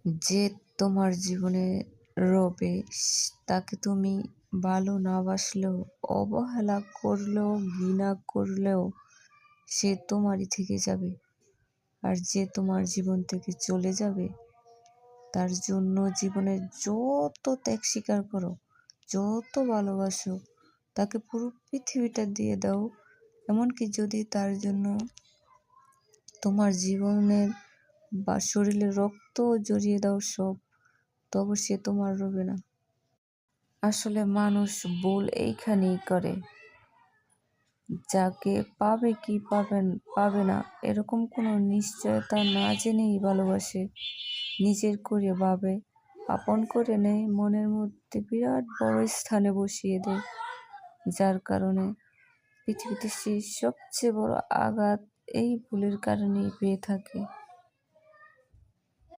যে তোমার জীবনে রবে তাকে তুমি ভালো না বাসলেও, অবহেলা করলেও, ঘৃণা করলেও সে তোমারই থেকে যাবে। আর যে তোমার জীবন থেকে চলে যাবে তার জন্য জীবনে যত ত্যাগ স্বীকার করো, যত ভালোবাসো, তাকে পুরো পৃথিবীটা দিয়ে দাও, এমনকি যদি তার জন্য তোমার জীবনের বা শরীরের রক্ত জড়িয়ে দাও সব, তবে সে তোমার রবে না। আসলে মানুষ ভুল এইখানেই করে, যাকে পাবে কি পাবে না এরকম কোনো নিশ্চয়তা না জেনেই ভালোবাসে, নিজের করে ভাবে, আপন করে নেয়, মনের মধ্যে বিরাট বড় স্থানে বসিয়ে দেয়, যার কারণে পৃথিবীতে সে সবচেয়ে বড় আঘাত এই ভুলের কারণেই পেয়ে থাকে।